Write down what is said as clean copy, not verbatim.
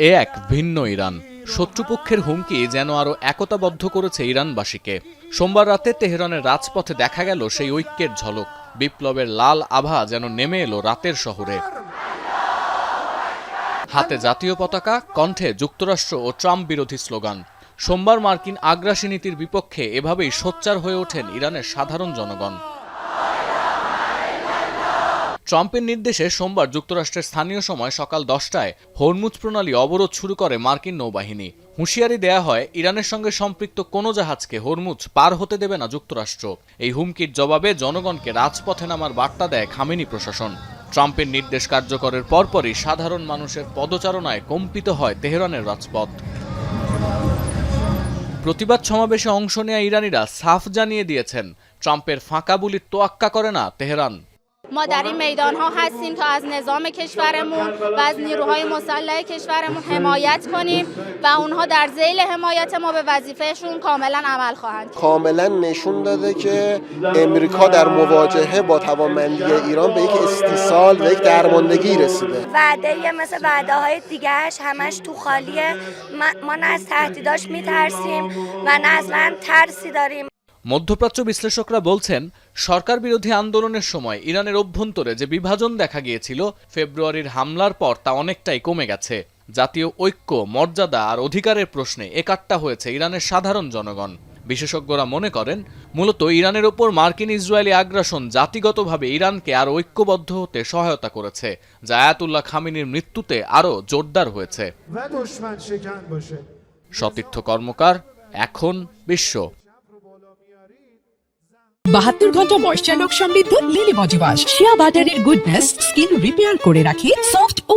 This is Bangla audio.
এ এক ভিন্ন ইরান। শত্রুপক্ষের হুমকি যেন আরো একতাবদ্ধ করেছে ইরানবাসীকে। সোমবার রাতে তেহরানের রাজপথে দেখা গেল সেই ঐক্যের ঝলক। বিপ্লবের লাল আভা যেন নেমে এলো রাতের শহরে। হাতে জাতীয় পতাকা, কণ্ঠে যুক্তরাষ্ট্র ও ট্রাম্প বিরোধী স্লোগান। সোমবার মার্কিন আগ্রাসী নীতির বিপক্ষে এভাবেই সোচ্চার হয়ে ওঠেন ইরানের সাধারণ জনগণ। ট্রাম্পের নির্দেশে সোমবার যুক্তরাষ্ট্রের স্থানীয় সময় সকাল 10টায় হরমুজ প্রণালী অবরোধ শুরু করে মার্কিন নৌবাহিনী। হুঁশিয়ারি দেয়া হয়, ইরানের সঙ্গে সম্পৃক্ত কোনো জাহাজকে হরমুজ পার হতে দেবে না যুক্তরাষ্ট্র। এই হুমকির জবাবে জনগণকে রাজপথে নামার বার্তা দেয় খামেনি প্রশাসন। ট্রাম্পের নির্দেশ কার্যকরের পরপরই সাধারণ মানুষের পদচারণায় কম্পিত হয় তেহরানের রাজপথ। প্রতিবাদ সমাবেশে অংশ নেয়া ইরানিরা সাফ জানিয়ে দিয়েছেন, ট্রাম্পের ফাঁকা বুলির তোয়াক্কা করে না তেহরান। ما در این میدان‌ها هستیم تا از نظام کشورمون و از نیروهای مسلح کشورمون حمایت کنیم و اونها در ذیل حمایت ما به وظیفهشون کاملا عمل خواهند کرد. کاملا نشون داده که امریکا در مواجهه با توانمندی ایران به یک استیصال و یک درماندگی رسیده. وعده مثل وعده‌های دیگه‌اش همش تو خالیه. ما نه از تهدیداش میترسیم و نه اصلا ترسی داریم. মধ্যপ্রাচ্য বিশ্লেষকরা বলছেন, সরকার বিরোধী আন্দোলনের সময় ইরানের অভ্যন্তরে যে বিভাজন দেখা গিয়েছিল, ফেব্রুয়ারির হামলার পর তা অনেকটাই কমে গেছে। জাতীয় ঐক্য, মর্যাদা আর অধিকারের প্রশ্নে একাট্টা হয়েছে ইরানের সাধারণ জনগণ। বিশেষজ্ঞরা মনে করেন, মূলত ইরানের ওপর মার্কিন ইসরায়েলি আগ্রাসন জাতিগতভাবে ইরানকে আরও ঐক্যবদ্ধ হতে সহায়তা করেছে, যা আয়াতুল্লাহ খামেনির মৃত্যুতে আরও জোরদার হয়েছে। সতীর্থ কর্মকার, এখন বিশ্ব। 72 ঘন্টা ময়েশ্চার লক সমৃদ্ধ লিলি বডি ওয়াশ। শিয়া বাটারের গুডনেস স্কিন রিপেয়ার করে রাখে সফট